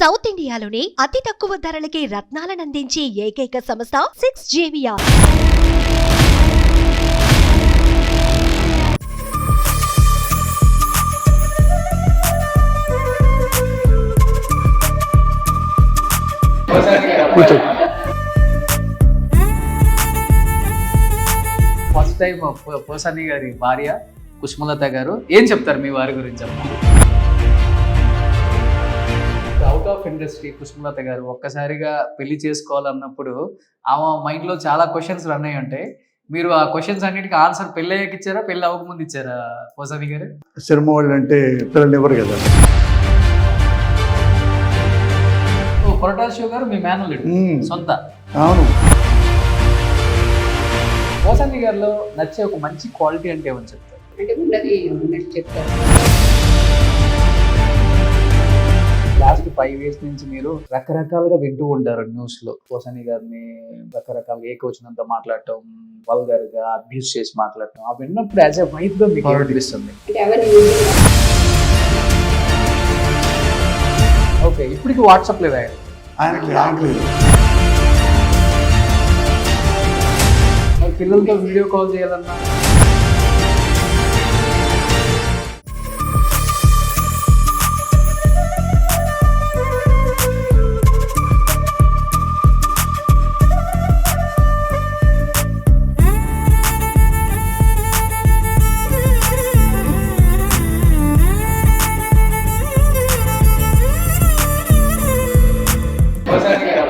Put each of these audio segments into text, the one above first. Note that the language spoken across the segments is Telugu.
సౌత్ ఇండియాలోనే అతి తక్కువ ధరలకి రత్నాలనందించే ఏకైక సంస్థ 6JVR. ఫస్ట్ టైం పోసాని గారి భార్య కుసుమలత గారు ఏం చెప్తారు మీ వారి గురించి? అవుట్ ఆఫ్ ఇండస్ట్రీ కుసుమలత గారు ఒక్కసారిగా పెళ్లి చేసుకోవాలన్నప్పుడు ఆమె మైండ్లో చాలా క్వశ్చన్స్ రన్ అయ్యి ఉంటాయి. మీరు ఆ క్వశ్చన్స్ అన్నిటికీ ఆన్సర్ పెళ్ళి అయ్యాక ఇచ్చారా, పెళ్ళి అవ్వకముందు ఇచ్చారా పోసాని గారు? సినిమా వాళ్ళు అంటే పిల్లలు ఎవరు కదా. కొరటాల శివ గారు మీ మేనల్లుడు సొంత. అవును. పోసాని గారిలో నచ్చే ఒక మంచి క్వాలిటీ అంటే ఏమని చెప్తారు? అంటే ఉన్నది ఉన్నట్టు చెప్తారు. లాస్ట్ 5 years నుంచి మీరు రకరకాలుగా వింటూ ఉంటారు న్యూస్ లో. పోసాని గారిని రకరకాలుగా ఏకవచనంతో మాట్లాడటం, వల్గర్ గా అబ్యూస్ చేసి మాట్లాడటం, అవి విన్నప్పుడు యాజ్ ఎ వైఫ్ గా మీకు అనిపిస్తుంది? అంటే అవన్నీ ఓకే, ఇప్పటికి వాట్సాప్ లేదా ఆయనకి ఆగలేదు. మరి పిల్లలతో వీడియో కాల్ చేయాలన్నా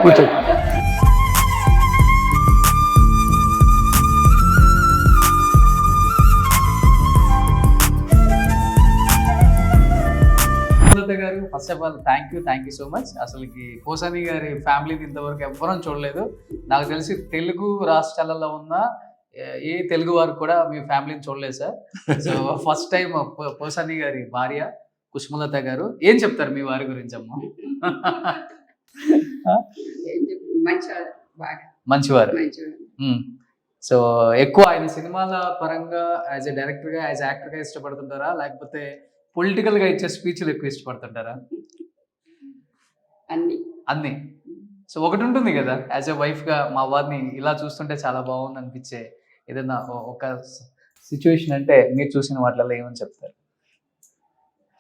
కూర్చో. గారు first of all thank you so much. అసలుకి పోసాని గారి ఫ్యామిలీని ఇంతవరకు ఎవ్వరం చూడలేదు. నాకు తెలిసి తెలుగు రాష్ట్రాలలో ఉన్న ఏ తెలుగు వారు కూడా మీ ఫ్యామిలీని చూడలేదు sir. So first time Posani గారి భార్య కుసుమలత గారు ఏం చెప్తారు మీ వారి గురించి అమ్మ? మంచివారు. సో ఎక్కువ ఆయన సినిమాల పరంగా యాజ్ ఎ డైరెక్టర్ గా, యాజ్ యాక్టర్ గా ఇష్టపడుతుంటారా, లేకపోతే పొలిటికల్ గా ఇచ్చే స్పీచ్లు ఎక్కువ ఇష్టపడుతుంటారా? అన్ని. సో ఒకటి ఉంటుంది కదా, యాజ్ ఎ వైఫ్ గా మా వారిని ఇలా చూస్తుంటే చాలా బాగుంది అనిపించే ఏదైనా ఒక సిచ్యువేషన్ అంటే మీరు చూసిన వాటిల్లో ఏమని చెప్తారు?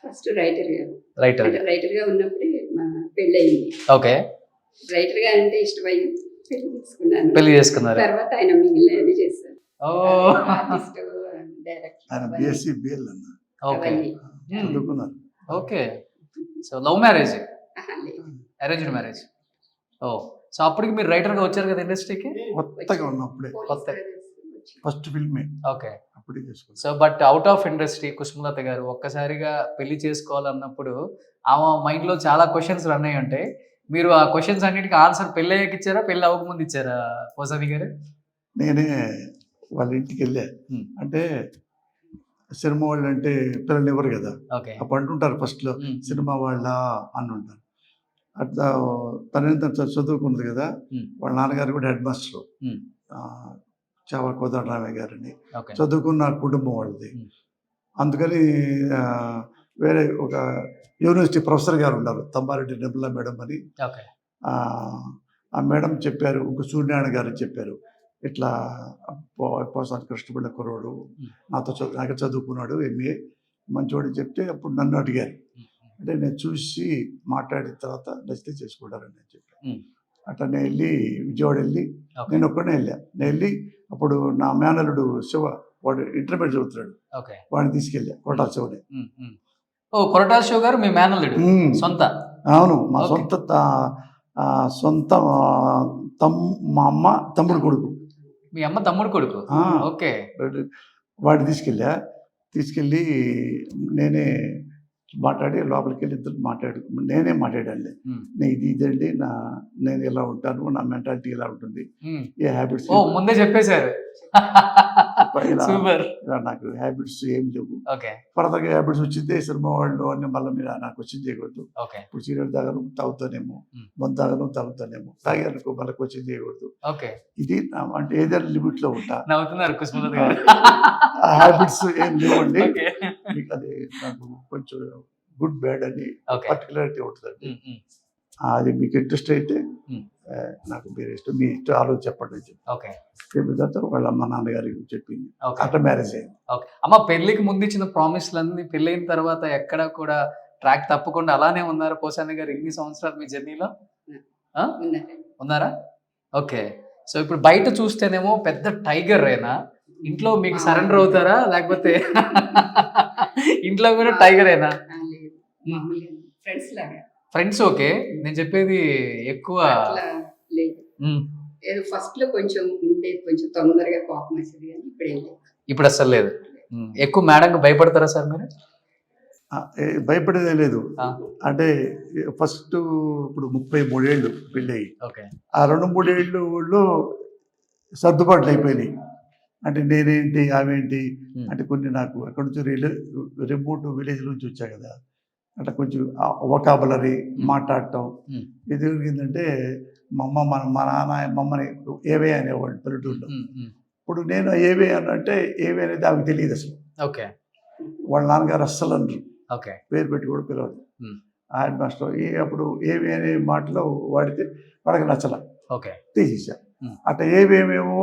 ఫస్ట్ రైటర్ గా ఉన్నప్పుడే పెళ్ళి అయింది. ఓకే. రైటర్ గా అంటే ఇష్టమై పెళ్లి చేసుకున్నారు. తర్వాత ఆయన మిగిలినది చేశారు. ఆర్టిస్ట్, ఆయన బిఎస్సి బిఎల్ అన్న. ఓకే. చదువుకున్నారు. Okay. So love marriage, arranged marriage. Oh, so అప్పటికి మీరు రైటర్ గా వచ్చారు కదా ఇండస్ట్రీకి? కొత్తగా ఉన్నప్పుడే, ఫస్ట్ ఫిల్మే. ఓకే. అప్పుడే చేసుకున్నారు. So but out of industry Kusumalatha గారు ఒక్కసారిగా పెళ్లి చేసుకోవాలన్నప్పుడు ఆమె మైండ్ లో చాలా క్వశ్చన్స్ రన్ అయ్యి ఉంటాయి. మీరు ఆ క్వశ్చన్స్ అన్నిటికీ ఆన్సర్ పెళ్ళి అయ్యాక ఇచ్చారా, పెళ్ళి అవ్వకముందు ఇచ్చారా పోసాని గారు? నేనే వాళ్ళ ఇంటికి వెళ్ళా. అంటే సినిమా వాళ్ళు అంటే పిల్లలు ఎవరు కదా. అప్పుడు అంటుంటారు ఫస్ట్ లో సినిమా వాళ్ళ అని ఉంటారు. అట్లా తన చదువుకున్నది కదా. వాళ్ళ నాన్నగారు కూడా హెడ్ మాస్టర్, చావా కోదండరామయ్య గారిని. చదువుకున్న కుటుంబం వాళ్ళది. అందుకని వేరే ఒక యూనివర్సిటీ ప్రొఫెసర్ గారు ఉన్నారు, తమ్మారెడ్డి నిర్మలా మేడం అని. ఆ మేడం చెప్పారు, ఇంకో సూర్యనారాయణ గారు చెప్పారు, ఇట్లా పోసాని కృష్ణపిల్ల కుర్రోడు నాతో చదువుకున్నాడు, ఎంఏ మంచివాడు చెప్తే అప్పుడు నన్ను అడిగారు. అంటే నేను చూసి మాట్లాడిన తర్వాత నచ్చితే చేసుకుంటారని నేను చెప్పాను. అట్లా నేను వెళ్ళి విజయవాడ వెళ్ళి నేను ఒక్కడే వెళ్ళా. నేను వెళ్ళి అప్పుడు నా మేనల్లుడు శివ, వాడు ఇంటర్మీడియట్ చదువుతున్నాడు, వాడిని తీసుకెళ్ళా. కొరటాల శివని. కొరటాల శివ గారు మీ మేనల్లుడు సొంత? అవును, మా సొంత మా అమ్మ తమ్ముడు కొడుకు. మీ అమ్మ తమ్ముడు కొడుకు? ఓకే. వాడిని తీసుకెళ్ళి నేనే మాట్లాడి లోపలికి వెళ్ళి ఇద్దరు నేనే మాట్లాడాను. ఇదండి నేను ఇలా ఉంటాను, నా మెంటాలిటీ ఇలా ఉంటుంది, ఏ హ్యాబిట్స్ ముందే చెప్పేశారు. ఇలా నాకు హ్యాబిట్స్ ఏమి లేవు. ఫర్దర్గా హ్యాబిట్స్ వచ్చిందే సినిమా వాళ్ళు అన్ని మళ్ళీ మీరు నాకు క్వశ్చన్ చేయకూడదు. ఇప్పుడు సీరియల్ తాగను తాగుతానేమో, మందు తాగుతానేమో, తాగానుకో మళ్ళీ క్వశ్చన్ చేయకూడదు. ఇది అంటే ఏదైనా లిమిట్ లో ఉంటా. హ్యాబిట్స్ ఏం లేవండి. మీకు అది నాకు కొంచెం గుడ్ బ్యాడ్ అని పర్టికులారిటీ ఉంటుందండి. అది మీకు ఇంట్రెస్ట్ అయితే Hmm. నాకు మీరు ఇష్టం మీ ఇష్టం ఆలోచన చెప్పండి అని చెప్పి ఓకే చెప్పిన తర్వాత వాళ్ళ అమ్మ నాన్నగారికి చెప్పింది. ఓకే అట్లా మ్యారేజ్ అయింది. ఓకే అమ్మ, పెళ్లికి ముందు ఇచ్చిన ప్రామిస్లన్నీ పెళ్ళైన తర్వాత ఎక్కడ కూడా ట్రాక్ తప్పకుండా అలానే ఉన్నారా పోసాని గారు ఇన్ని సంవత్సరాలు మీ జర్నీలో? ఉన్నది. ఉన్నారా? ఓకే. సో ఇప్పుడు బయట చూస్తేనేమో పెద్ద టైగర్ అయినా ఇంట్లో మీకు సరెండర్ అవుతారా లేకపోతే ఇంట్లో కూడా టైగర్ అయినా? లేదు, మామూలుగా ఫ్రెండ్స్ లాగా. ఫ్రెండ్స్ ఓకే, నేను చెప్పేది ఎక్కువ అట్లా లేదు. ఉమ్, ఏదో ఫస్ట్ లో కొంచెం ఉండేది, కొంచెం తొందరగా కోపం వచ్చేది, కానీ ఇప్పుడు ఏం లేదు. ఇప్పుడు అసలు లేదు. ఎక్కువ మేడంకి భయపడతారా సార్ మీరు? భయపడేదే లేదు. ఆ, అంటే ఫస్ట్ ఇప్పుడు 33 ఏళ్ళు పెళ్ళయి ఓకే. ఆ 2-3 ఏళ్ళు సర్దుబాట్లు అయిపోయినాయి. అంటే నేనేంటి ఆమెంటి అంటే కొన్ని నాకు అక్కడ నుంచి రిమోట్ విలేజ్ నుంచి వచ్చా కదా, అట్లా కొంచెం వొకాబులరీ మాట్లాడటం. ఉమ్, ఇది ఏంటంటే మా నాన్న మమ్మని ఏవే అనేవాళ్ళు పల్లెటూరులో. ఉమ్, ఉమ్, ఇప్పుడు నేను ఏవే అంటే ఏవే అనేది ఆమెకు తెలియదు అసలు. ఓకే. వాళ్ళ నాన్నగారు అస్సలు అనరు, ఓకే. పేరు పెట్టి కూడా పిలవదు. ఉమ్, ఆయన మాస్టర్ అప్పుడు ఏవి అనే మాటలో వాడితే వాళ్ళకి నచ్చల, ఓకే. తీసేసా. ఉమ్. అట్లా ఏవేమేమో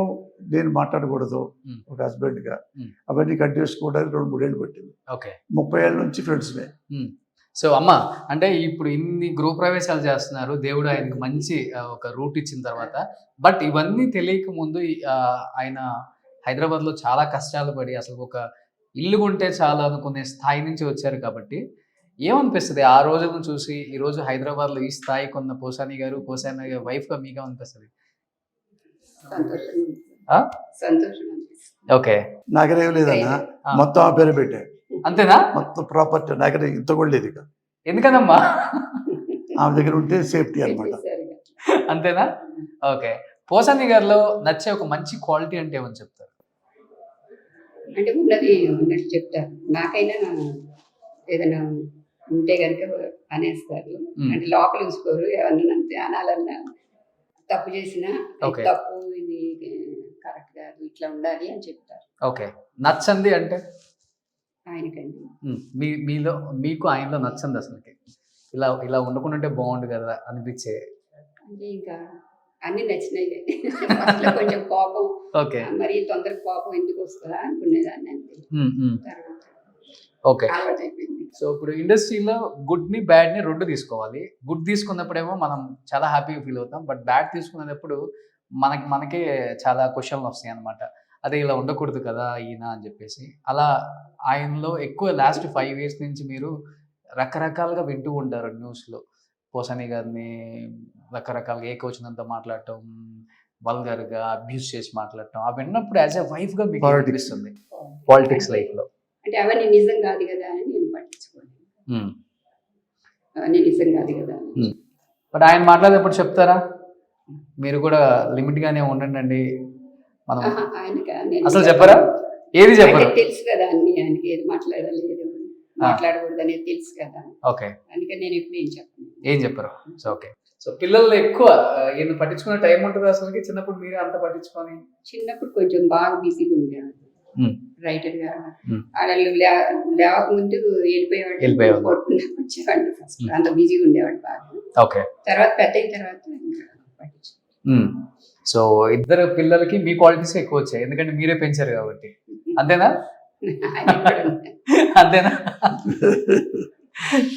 నేను మాట్లాడకూడదు ఉమ్, ఒక హస్బెండ్గా, ఉమ్. అవన్నీ కట్ చేసుకోవడానికి 2-3 ఏళ్ళు పట్టింది. ఓకే. 30 ఏళ్ళ నుంచి ఫ్రెండ్స్మే. సో అమ్మ, అంటే ఇప్పుడు ఇన్ని గృహ ప్రవేశాలు చేస్తున్నారు, దేవుడు ఆయనకు మంచి ఒక రూట్ ఇచ్చిన తర్వాత, బట్ ఇవన్నీ తెలియక ముందు ఆయన హైదరాబాద్లో చాలా కష్టాలు పడి అసలు ఒక ఇల్లు కొంటే చాలా అనుకునే స్థాయి నుంచి వచ్చారు కాబట్టి ఏమనిపిస్తుంది ఆ రోజులను చూసి ఈ రోజు హైదరాబాద్లో ఈ స్థాయి కొన్న పోసాని గారు వైఫ్గా మీకు ఏమనిపిస్తుంది? సంతోషం ఉంది. ఆ? సంతోషం అనిపిస్తుంది. ఓకే. నాకనేం లేదన్నా, ఆ. మొత్తం ఆ పేరు పెట్టా, అంతేనా? మొత్తం ప్రాపర్టీ నాకనే ఇంత కూడా లేదు. ఇక ఎందుకనమ్మా? ఆమె దగ్గర ఉంటే సేఫ్టీ అనమాట. చెప్పేశారుగా. అంతేనా? ఓకే. పోసాని గారిలో నచ్చే ఒక మంచి క్వాలిటీ అంటే ఏమని చెప్తారు? అంటే ఉన్నది ఉన్నట్టు చెప్తారు. నాకైనా ఏదైనా ఉంటే కనుక అనేస్తారు. అంటే లోపల ఉంచుకోరు. ఏమన్నా అంతే అనాలన్నా, తప్పు చేసినా ఇది Okay. తప్పు, ఇది కరెక్ట్ కాదు, ఇట్లా ఉండాలి అని చెప్తారు. ఓకే. నచ్చంది అంటే ఆయనకండి మీలో మీకు ఆయనలో నచ్చంది అసలుకి ఇలా ఇలా వండుకుంటుంటే బాగుండు కదా అనిపించే? అంటే ఇంకా అన్ని నచ్చినాయి. ఫస్ట్లో కొంచెం కోపం, ఓకే. మరీ తొందరగా కోపం ఎందుకు వస్తుందా అనుకునేదాన్ని. అంతే తర్వాత ఓకే. అలవాటు అయిపోయింది. సో ఇప్పుడు ఇండస్ట్రీలో గుడ్ ని బ్యాడ్ ని రెండు తీసుకోవాలి. గుడ్ తీసుకున్నప్పుడేమో మనం చాలా హ్యాపీగా ఫీల్ అవుతాం, బట్ బ్యాడ్ తీసుకునేటప్పుడు మనకే చాలా క్వశ్చన్లు వస్తాయి అనమాట. అదే ఇలా ఉండకూడదు కదా ఈయన అని చెప్పేసి. అలా ఆయనలో ఎక్కువ లాస్ట్ 5 years నుంచి మీరు రకరకాలుగా వింటూ ఉంటారు న్యూస్లో. పోసాని గారిని రకరకాలుగా ఏకవచనంతో మాట్లాడటం, వల్గర్గా అబ్యూస్ చేసి మాట్లాడటం, అవి విన్నప్పుడు యాజ్ ఎ వైఫ్గా మీకు Politics. అనిపిస్తుంది పాలిటిక్స్ లైఫ్లో? అంటే అవన్నీ నిజం కాదు కదా అని నేను పట్టించుకోను. అవన్నీ నిజం కాదు కదా అని. బట్ ఆయన మాట్లాడేటప్పుడు చెప్తారా మీరు కూడా లిమిట్గానే ఉండండి మనం? ఆయనకి నేను అసలు చెప్పరా? ఏది చెప్పరు? అంటే తెలుసు కదా అన్ని, ఆయనకి ఏది మాట్లాడాలి ఏది మాట్లాడకూడదు అనేది తెలుసు కదా. ఓకే. అందుకని నేను ఎప్పుడు ఏం చెప్పను. ఏం చెప్పరు? So okay. సో పిల్లలు ఎక్కువ ఈయన పట్టించుకునే టైం ఉంటుంది అసలుకి? చిన్నప్పుడు మీరే అంత పట్టించుకొని? చిన్నప్పుడు కొంచెం బాగా బిజీగా ఉండేవాడు రైటర్ గా. Hmm. వాళ్ళు లేవకముందు వెళ్ళిపోయేవాడు, కొడుకున్నా వచ్చేవాడు. ఫస్ట్ అంత బిజీగా ఉండేవాడు బాగా. ఓకే. తర్వాత పెద్ద అయిన తర్వాత పట్టించుకో. సో ఇద్దరు పిల్లలకి మీ క్వాలిటీస్ ఎక్కువ వచ్చాయి, ఎందుకంటే మీరే పెంచారు కాబట్టి. అంతేనా? అంతేనా?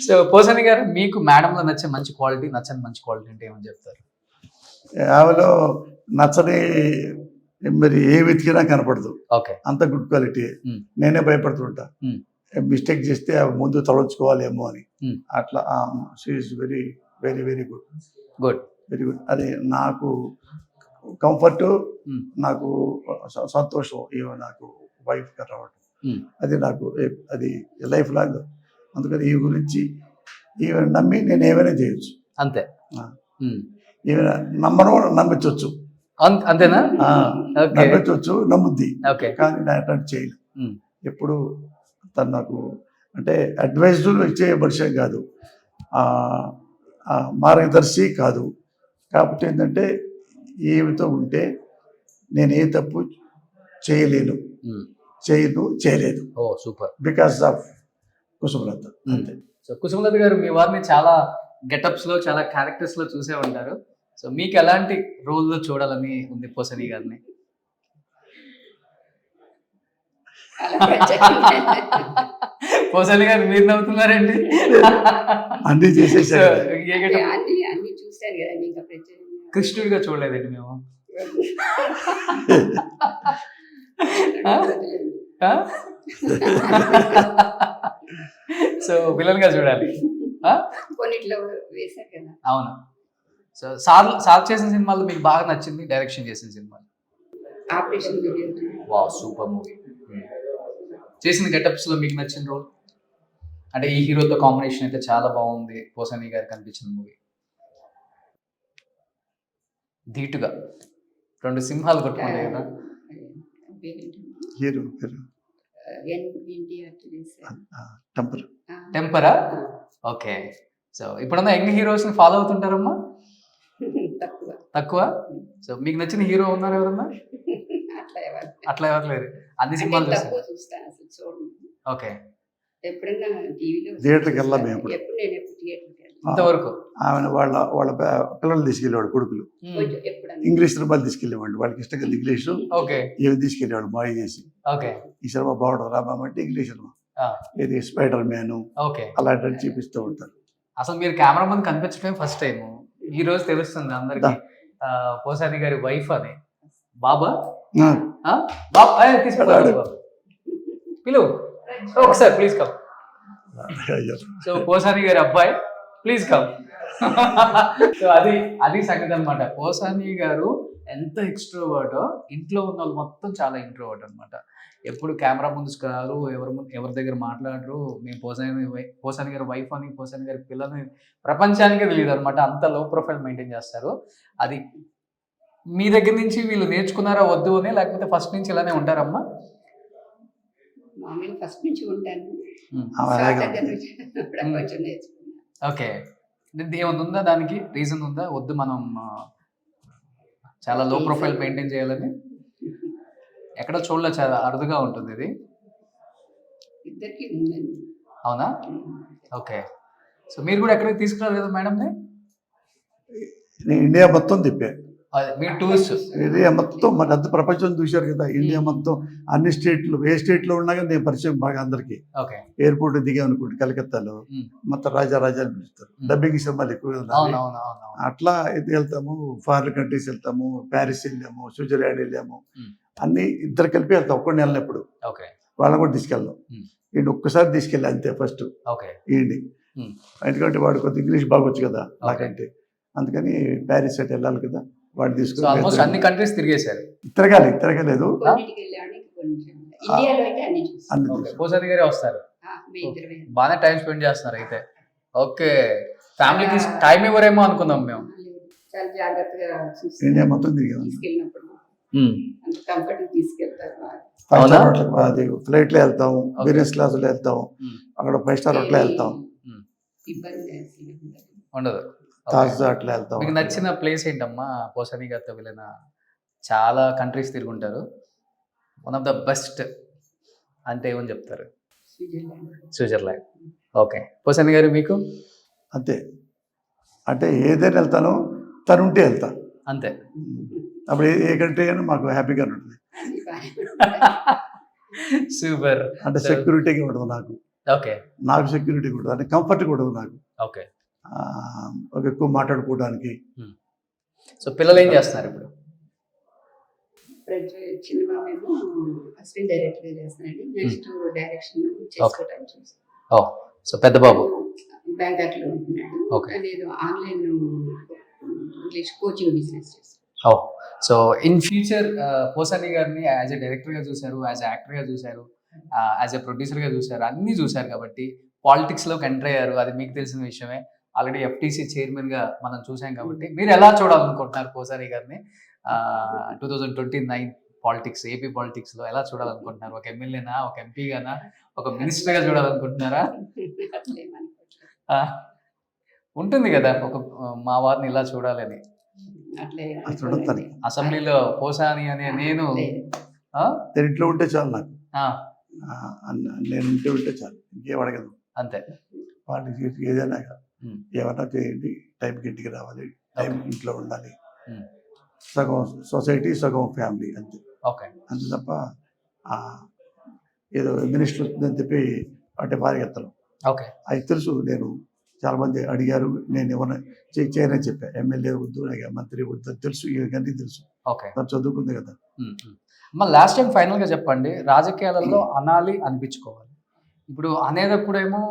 సో పోసాని గారు, మీకు మేడంలో నచ్చే మంచి క్వాలిటీ, నచ్చని మంచి క్వాలిటీ అంటే ఏమని చెప్తారు? ఆమెలో నచ్చని మరి ఏ వెతికినా కనపడదు, ఓకే. అంత గుడ్ క్వాలిటీ. Hmm. నేనే భయపడుతుంటా Hmm. మిస్టేక్ చేస్తే ఆ ముందు తొలగించుకోవాలేమో అని. Hmm. అట్లా she's very very very good, good. Very good. అది నాకు కంఫర్ట్, Hmm. నాకు సంతోషం నాకు వైఫ్గా రావడం. Hmm. అది నాకు అది లైఫ్ లాంగ్. అందుకని ఈ గురించి ఈవెన్ నమ్మి నేను ఏమైనా చేయొచ్చు. అంతే. ఏమైనా నమ్మను, నమ్మించవచ్చు. అంతేనా? ఓకే. నమ్మించవచ్చు, నమ్ముద్ది, ఓకే. కానీ నేను అటెండ్ చేయను. Hmm. ఎప్పుడు తను నాకు అంటే అడ్వైజులు ఇచ్చే మనిషి కాదు, మార్గదర్శి కాదు. కాబట్టి ఏంటంటే ఏమితో ఉంటే నేను ఏ తప్పు చేయలేను, చేయలేదు. ఓ సూపర్. Because of Kusumalatha. అంతే. సో కుసుమలత గారు, మీ వారిని చాలా గెటప్స్ లో చాలా క్యారెక్టర్స్ లో చూసే ఉంటారు. సో మీకు ఎలాంటి రోల్ లో చూడాలని ఉంది పోసాని గారిని? అలా ప్రత్యేకంగా పోసాని గారు మీరు నవ్వుతున్నారండి. అన్నీ చేసేసారు. So, ఏ getup? అన్ని చూశాను కదండి, ఇంకా ప్రత్యేకంగా కృష్ణుడిగా చూడలేదండి మేము. సో విలన్ గా చూడాలి. కొన్నిట్లో వేశారు కదా. అవును. సో సార్ చేసిన సినిమాలు మీకు బాగా నచ్చింది, డైరెక్షన్ చేసిన సినిమాలు? ఆపరేషన్ వా సూపర్ మూవీ. చేసిన గెటప్స్ లో మీకు నచ్చిన రోల్ అంటే ఈ హీరోతో కాంబినేషన్ అయితే చాలా బాగుంది పోసాని గారికి అనిపించిన మూవీ? ధీటుగా 2 సింహాలు కొట్టుకుంటే కదా. హీరో పేరు టెంపర్. టెంపరా? ఓకే. సో ఇప్పుడున్న యంగ్ హీరోస్ ని ఫాలో అవుతుంటారమ్మా? తక్కువ. సో మీకు నచ్చిన హీరో ఉన్నారు ఎవరన్నా? అట్లా ఎవరు లేరు, అన్ని సినిమాలు చూస్తాను అసలు చూడండి. ఓకే. ఎప్పుడైనా టీవీలో థియేటర్కి వెళ్ళాం మేము. ఎప్పుడు నేను థియేటర్కి ఇంతవరకు ఆమె వాళ్ళ పిల్లలు తీసుకెళ్ళేవాడు, కొడుకులు ఇంగ్లీష్ సినిమాలు తీసుకెళ్ళేవాడు. వాళ్ళకి ఇష్టంగా ఇంగ్లీషు ఓకే ఏమి తీసుకెళ్ళేవాడు మాయ చేసి. ఓకే. ఈ సినిమా బాగుంటుంది రామంటే ఇంగ్లీష్ సినిమా, ఇది స్పైడర్ మ్యాన్ ఓకే అలాంటివి చూపిస్తూ ఉంటారు. అసలు మీరు కెమెరా ముందు కనిపించడమే ఫస్ట్ టైం. ఈ రోజు తెలుస్తుంది అందరికి పోసాని గారి వైఫ్ అని. బాబా పిలువు ఒకసారి ప్లీజ్ కమ్. సో పోసాని గారి అబ్బాయి ప్లీజ్ కమ్. సో అది సంగతి అనమాట. పోసాని గారు ఎంత ఎక్స్ట్రోవర్టో, ఇంట్లో ఉన్న వాళ్ళు మొత్తం చాలా ఇంట్రోవర్ట్ అనమాట. ఎప్పుడు కెమెరా ముందు రారు, ఎవరి దగ్గర మాట్లాడరు. మేము పోసాని గారి వైఫ్ అని, పోసాని గారి పిల్లని ప్రపంచానికే తెలియదు అనమాట. అంత లో ప్రొఫైల్ మెయింటైన్ చేస్తారు. అది మీ దగ్గర నుంచి వీళ్ళు నేర్చుకున్నారా వద్దు అని, లేకపోతే ఫస్ట్ నుంచి ఇలానే ఉంటారమ్మా? మామూలు ఫస్ట్ నుంచి ఉంటాను. ఓకే. ఏమన్నా ఉందా దానికి రీజన్ ఉందా? వద్దు మనం చాలా లో ప్రొఫైల్ మెయింటైన్ చేయాలని ఎక్కడ చూడలే, చాలా అరుదుగా ఉంటుంది ఇది. అవునా? ఓకే. సో మీరు కూడా ఎక్కడికి తీసుకురాలేదు మేడంని? నేను ఇండియా మొత్తం తిప్పా. మీ టూర్స్ ఇండియా మొత్తం మన అంత ప్రపంచం చూశారు కదా. ఇండియా మొత్తం అన్ని స్టేట్లు, ఏ స్టేట్లో ఉన్నా కానీ నేను పరిచయం బాగా అందరికి. ఎయిర్పోర్ట్ దిగా అనుకోండి కలకత్తాలో మొత్తం రాజా అని పిలుస్తారు. డబ్బింగ్ సినిమాలు ఎక్కువ. అట్లా ఇది వెళ్తాము, ఫారిన్ కంట్రీస్ వెళ్తాము, ప్యారిస్ వెళ్ళాము, స్విట్జర్లాండ్ వెళ్ళాము. అన్ని ఇద్దరు కలిపి వెళ్తాం. ఒక్కడిని వెళ్ళినప్పుడు వాళ్ళని కూడా తీసుకెళ్దాం. ఈయన ఒక్కసారి తీసుకెళ్ళి అంతే ఫస్ట్ ఈయన్ని. ఎందుకంటే వాడు కొద్ది ఇంగ్లీష్ బాగొచ్చు కదా నాకంటే, అందుకని ప్యారిస్ అటు వెళ్ళాలి కదా, వాడు తీసుకుని అన్ని కంట్రీస్ తిరిగేశారు. తిరగలేదు. పోసాని గారే వస్తారు, బాగానే టైం స్పెండ్ చేస్తున్నారు అయితే. ఓకే. ఫ్యామిలీకి టైం ఇవ్వరేమో అనుకున్నాం మేము. ఇండియా మొత్తం తిరిగాము. అది ఫ్లైట్ లో వెళ్తాము, బిజినెస్ క్లాస్ లో వెళ్తాము, అక్కడ 5 స్టార్ హోటల్ వెళ్తాం, ఉండదు. తాజ్ అట్లా వెళ్తాం. మీకు నచ్చిన ప్లేస్ ఏంటమ్మా పోసాని గారితో వెళ్ళిన? చాలా కంట్రీస్ తిరుగుంటారు, వన్ ఆఫ్ ద బెస్ట్ అంటే ఏమని చెప్తారు? స్విట్జర్లాండ్. ఓకే. పోసాని గారు మీకు? అంతే, అంటే ఏదైనా వెళ్తానో తనుంటే వెళ్తా అంతే. అప్పుడు ఏ కంట్రీ అయినా మాకు హ్యాపీగా ఉంటుంది. సూపర్. అంటే సెక్యూరిటీగా ఉండదు నాకు. ఓకే. నాకు సెక్యూరిటీ ఉండదు, అంటే కంఫర్ట్ కూడా ఉండదు నాకు. ఓకే. ఎక్కువ మాట్లాడుకోవడానికి. సో పిల్లలు ఏం చేస్తున్నారు ఇప్పుడు? చిన్న బాబేమో అసిస్టెంట్ డైరెక్టర్ చేస్తున్నాడు. నెక్స్ట్ డైరెక్షన్ చేసుకోవడానికి చూస్తాను. సో పెద్ద బాబు బ్యాంకాక్లో ఉంటున్నాడు. లేదు ఆన్లైన్ ఇంగ్లీష్ కోచింగ్ బిజినెస్ చేస్తాను. సో ఇన్ ఫ్యూచర్ పోసాని గారిని యాజ్ ఎ డైరెక్టర్గా చూశారు, యాజ్ ఎ యాక్టర్గా చూశారు, యాజ్ ఎ ప్రొడ్యూసర్గా చూశారు, అన్నీ చూశారు కాబట్టి పాలిటిక్స్లోకి ఎంటర్ అయ్యారు. అది మీకు తెలిసిన విషయమే. ఆల్రెడీ FTC చైర్మన్గా మనం చూసాం కాబట్టి మీరు ఎలా చూడాలనుకుంటున్నారు పోసాని గారిని 2029 పాలిటిక్స్, ఏపీ పాలిటిక్స్లో ఎలా చూడాలనుకుంటున్నారు? ఒక ఎమ్మెల్యేనా, ఒక ఎంపీగానా, ఒక మినిస్టర్గా చూడాలనుకుంటున్నారా? ఉంటుంది కదా ఒక మా వారిని ఇలా చూడాలని. అసెంబ్లీలో పోసాని అనే నేను ఇంట్లో ఉంటే చాలు, నాకు నేను ఇంట్లో ఉంటే చాలు, ఇంకేం అడగదు. అంతే. పాలిటిక్స్ ఏదైనా ఏమన్నా చేయండి, టైంకి ఇంటికి రావాలి, టైం Okay. ఇంట్లో ఉండాలి. Hmm. సగం సొసైటీ, సగం ఫ్యామిలీ అంతే. ఓకే. అంతే తప్ప ఆ, ఏదో మినిస్టర్ వస్తుందని చెప్పి అంటే భార్యత్తలు ఓకే. అది తెలుసు. నేను చాలామంది అడిగారు, నేను ఏమన్నా చేయనని చెప్పా. ఎమ్మెల్యే వద్దు, నాకు మంత్రి వద్దు అని తెలుసు, ఇవన్నీ తెలుసు. ఓకే. తను చదువుకుంది కదా. అమ్మ లాస్ట్ టైం ఫైనల్గా చెప్పండి, రాజకీయాలలో అనాలి అనిపించుకోవాలి. ఇప్పుడు అనేటప్పుడేమో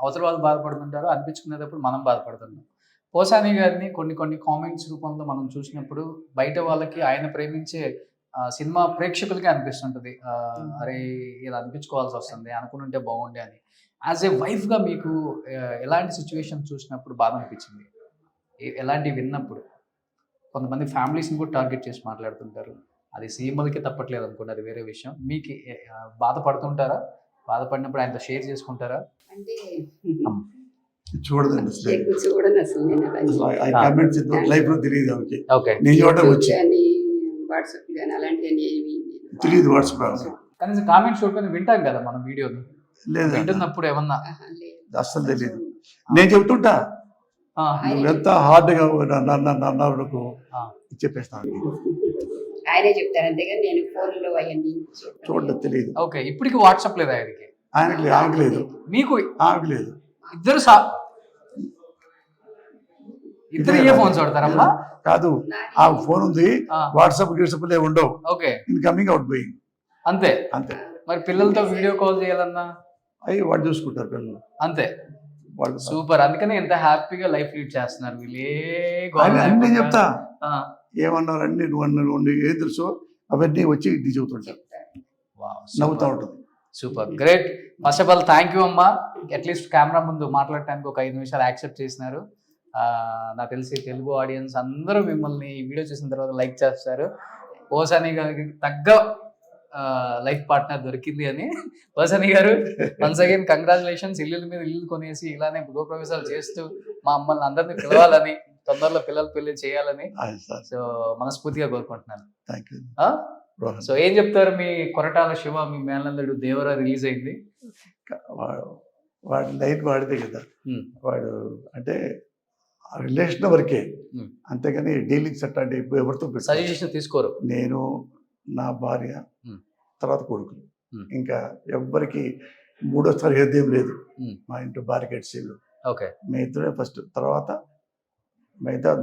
అవతల వాళ్ళు బాధపడుతుంటారు, అనిపించుకునేటప్పుడు మనం బాధపడుతుంటాం. పోసాని గారిని కొన్ని కామెంట్స్ రూపంలో మనం చూసినప్పుడు బయట వాళ్ళకి ఆయన ప్రేమించే సినిమా ప్రేక్షకులకి అనిపిస్తుంటుంది, అరే ఇలా అనిపించుకోవాల్సి వస్తుంది, అనుకుంటే బాగుండే అని. యాజ్ ఏ వైఫ్గా మీకు ఎలాంటి సిచ్యువేషన్ చూసినప్పుడు బాధ అనిపించింది? ఎలాంటివి విన్నప్పుడు? కొంతమంది ఫ్యామిలీస్ని కూడా టార్గెట్ చేసి మాట్లాడుతుంటారు, అది సీఎంలకి తప్పట్లేదు అనుకోండి, అది వేరే విషయం. మీకు బాధపడుతుంటారా? బాధపడినప్పుడు ఆయనతో షేర్ చేసుకుంటారా? అంటే చూడదండి అసలు. ఎక్కువ చూడను అసలు నేను అలాంటి. ఆ కామెంట్స్ లైఫ్ లో తెలియదు ఆమెకి. ఓకే. నేను చూడటం వచ్చి కానీ వాట్సాప్ కానీ అలాంటివన్నీ ఏమీ తెలియదు. వాట్సాప్ కనీసం కామెంట్స్ చూడకొని వింటాం కదా మనం వీడియోని, లేదు, వింటున్నప్పుడు ఏమన్నా లేదు. అస్సలు తెలియదు. నేను చెప్తుంటా, నువ్వు ఎంత హార్డ్గా నన్ను చెప్పేస్తాను. ఆయనే చెప్తారు, అంతేగాని నేను ఫోన్లో అవన్నీ చూడలేదు, తెలియదు. ఓకే. ఇప్పటికి వాట్సాప్ లేదు ఆయనకి? ఆమెకి లేదు, మీకు ఆమెకి లేదు. ఇద్దరు ఇద్దరు ఏ ఫోన్స్ వాడతారమ్మా? కాదు, ఆ ఫోన్ ఉంది, వాట్సాప్ గిట్సాప్ ఉండవు. ఓకే. ఇన్కమింగ్, అవుట్ గోయింగ్ అంతే. అంతే. మరి పిల్లలతో వీడియో కాల్ చేయాలన్నా అవి వాళ్ళు చూసుకుంటారు పిల్లలు. అంతే. వాళ్ళు సూపర్. అందుకనే ఎంత హ్యాపీగా లైఫ్ లీడ్ చేస్తున్నారు వీళ్ళే. అన్ని చెప్తా, ఏమన్నారు అన్ని నువ్వు ఏం తెలుసో అవన్నీ వచ్చి ఇది చెబుతుంటారు, నవ్వుతూ ఉంటుంది. Super, great. First of all thank you అమ్మా, అట్లీస్ట్ కెమెరా ముందు మాట్లాడటానికి ఒక 5 నిమిషాలు యాక్సెప్ట్ చేసినారు. నాకు తెలిసి తెలుగు ఆడియన్స్ అందరూ మిమ్మల్ని ఈ వీడియో చూసిన తర్వాత లైక్ చేస్తారు. పోసాని గారికి తగ్గ లైఫ్ పార్ట్నర్ దొరికింది అని. పోసాని గారు, వన్స్ అగైన్ కంగ్రాచులేషన్స్. ఇల్లు మీద ఇల్లు కొనేసి ఇలానే గృహప్రవేశాలు చేస్తూ మా అమ్మల్ని అందరినీ పిలవాలని, తొందరలో పిల్లలు పెళ్లి చేయాలని సో మనస్ఫూర్తిగా కోరుకుంటున్నాను. సో ఏం చెప్తారు? మీ కొరటాల శివ, మీ మేనల్లుడు దేవరా రిలీజ్ అయింది. వాడి లైన్ వాడితే కదా, వాడు అంటే రిలేషన్ వరకే, అంతేగాని డీలింగ్స్ అట్లాంటి ఎవరితో సజెషన్ తీసుకోరు. నేను, నా భార్య, తర్వాత కొడుకులు, ఇంకా ఎవ్వరికి మూడోసారి ఏదేం లేదు. మా ఇంట్లో బారికేడ్స్ ఇల్లు. ఓకే. మీ ఇద్దరే ఫస్ట్, తర్వాత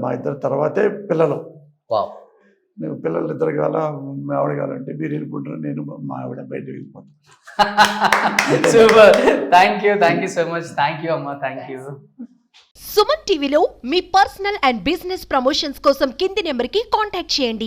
మా ఇద్దరు తర్వాతే పిల్లలు. నువ్వు పిల్లలు ఇద్దరు కావాలా, మా ఆవిడ కావాలంటే మీరు వెళ్ళిపోంటారు, నేను మా ఆవిడ బయట వెళ్ళిపోతాను. Super, thank you so much. Thank you అమ్మా, థ్యాంక్ యూ. సుమన్ టీవీలో మీ పర్సనల్ అండ్ బిజినెస్ ప్రమోషన్స్ కోసం కింది నెంబర్కి కాంటాక్ట్ చేయండి.